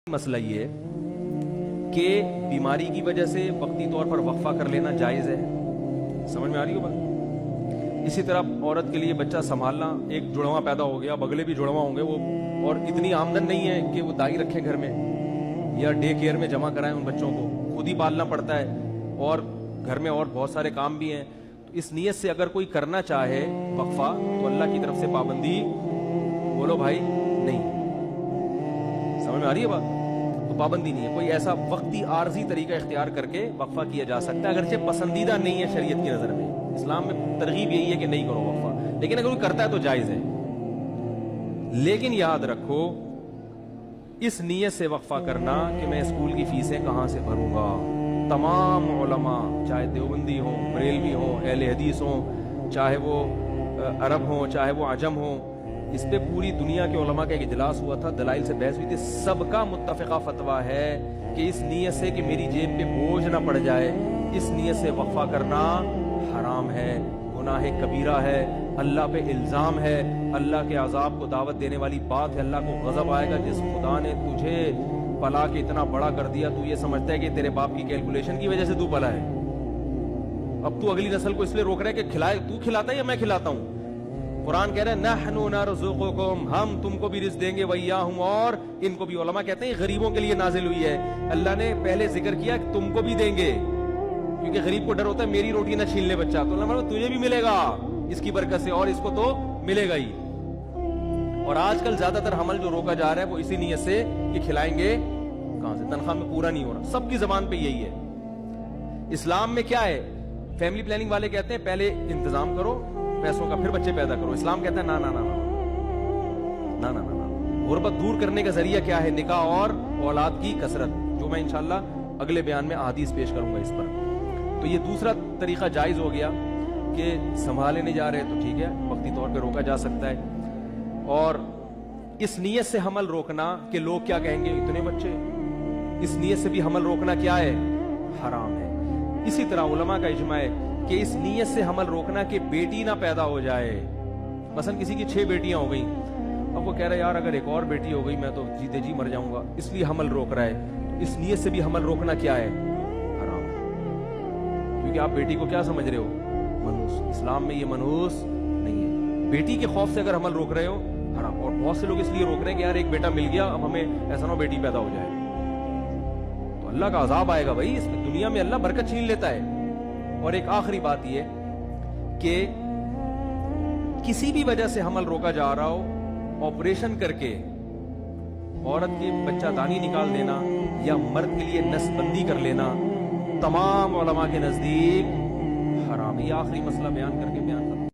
مسئلہ یہ ہے کہ بیماری کی وجہ سے وقتی طور پر وقفہ کر لینا جائز ہے. سمجھ میں آ رہی ہو بات؟ اسی طرح عورت کے لیے بچہ سنبھالنا، ایک جڑواں پیدا ہو گیا، بگلے بھی جڑواں ہوں گے وہ، اور اتنی آمدن نہیں ہے کہ وہ دائی رکھیں گھر میں یا ڈے کیئر میں جمع کرائیں ان بچوں کو، خود ہی پالنا پڑتا ہے اور گھر میں اور بہت سارے کام بھی ہیں. تو اس نیت سے اگر کوئی کرنا چاہے وقفہ تو اللہ کی طرف سے پابندی بولو بھائی نہیں. سمجھ میں آ رہی ہے بات؟ تو پابندی نہیں ہے. کوئی ایسا وقتی عارضی طریقہ اختیار کر کے وقفہ کیا جا سکتا ہے، اگرچہ پسندیدہ نہیں ہے شریعت کی نظر میں. اسلام میں ترغیب یہی ہے کہ نہیں کرو وقفہ، لیکن اگر کوئی کرتا ہے تو جائز ہے. لیکن یاد رکھو اس نیت سے وقفہ کرنا کہ میں اسکول کی فیسیں کہاں سے بھروں گا. تمام علماء، چاہے دیوبندی ہوں، بریلوی ہوں، اہل حدیث ہوں، چاہے وہ عرب ہوں، چاہے وہ عجم ہوں، اس پہ پوری دنیا کے علماء کا ایک اجلاس ہوا تھا، دلائل سے بحث ہوئی تھی. سب کا متفقہ فتویٰ ہے کہ اس نیت سے کہ میری جیب پہ بوجھ نہ پڑ جائے، اس نیت سے وقفہ کرنا حرام ہے، گناہ کبیرہ ہے، اللہ پہ الزام ہے، اللہ کے عذاب کو دعوت دینے والی بات ہے. اللہ کو غضب آئے گا. جس خدا نے تجھے پلا کے اتنا بڑا کر دیا، تو یہ سمجھتا ہے کہ تیرے باپ کی کیلکولیشن کی وجہ سے تو پلا ہے. اب تو اگلی نسل کو اس لیے روک رہا ہے کہ کھلائے، تو کھلاتا ہے یا میں کھلاتا ہوں. قرآن کہہ رہے ہیں نحن نرزقکم، ہم تم کو بھی رزق دیں گے، وإیاہم، اور ان کو بھی. علماء کہتے ہیں غریبوں کے لیے نازل ہوئی ہے. اللہ نے پہلے ذکر کیا کہ تم کو بھی دیں گے، کیونکہ غریب کو ڈر ہوتا ہے میری روٹی نہ چھین لے بچہ. تو اللہ فرماتا ہے تجھے بھی ملے گا اس کی برکت سے، اور اس کو تو ملے گا ہی. اور آج کل زیادہ تر حمل جو روکا جا رہا ہے وہ اسی نیت سے کہ کھلائیں گے کہاں سے، تنخواہ میں پورا نہیں ہو رہا. سب کی زبان پہ یہی ہے. اسلام میں کیا ہے؟ فیملی پلاننگ والے کہتے ہیں پہلے انتظام کرو پیسوں کا، پھر بچے پیدا کرو. اسلام کہتا ہے نا نا نا نا نا نا. غربت دور کرنے کا ذریعہ کیا ہے؟ نکاح اور اولاد کی کثرت، جو میں انشاءاللہ اگلے بیان میں احادیث پیش کروں گا اس پر. تو یہ دوسرا طریقہ جائز ہو گیا کہ سنبھالے نہیں جا رہے تو ٹھیک ہے، وقتی طور پہ روکا جا سکتا ہے. اور اس نیت سے حمل روکنا کہ لوگ کیا کہیں گے، اتنے بچے، اس نیت سے بھی حمل روکنا کیا ہے؟ حرام ہے. اسی طرح علماء کا اجماع ہے کہ اس نیت سے حمل روکنا کہ بیٹی نہ پیدا ہو جائے. مثلا کسی کی 6 بیٹیاں ہو گئیں، اب وہ کہہ رہا ہے یار اگر ایک اور بیٹی ہو گئی میں تو جیتے جی مر جاؤں گا، اس لیے حمل روک رہا ہے. اس نیت سے بھی حمل روکنا کیا ہے؟ حرام ہے. کیونکہ آپ بیٹی کو کیا سمجھ رہے ہو؟ منحوس. اسلام میں یہ منحوس نہیں ہے. بیٹی کے خوف سے اگر حمل روک رہے ہو حرام. اور بہت سے لوگ اس لیے روک رہے ہیں کہ یار ایک بیٹا مل گیا، اب ہمیں ایسا نہ ہو بیٹی پیدا ہو جائے تو اللہ کا عذاب آئے گا. بھائی اس دنیا میں اللہ برکت چھین لیتا ہے. اور ایک آخری بات یہ کہ کسی بھی وجہ سے حمل روکا جا رہا ہو، آپریشن کر کے عورت کی بچہ دانی نکال دینا یا مرد کے لیے نسل بندی کر لینا، تمام علماء کے نزدیک حرام. یہ آخری مسئلہ بیان کر کے بیان کرتا ہوں.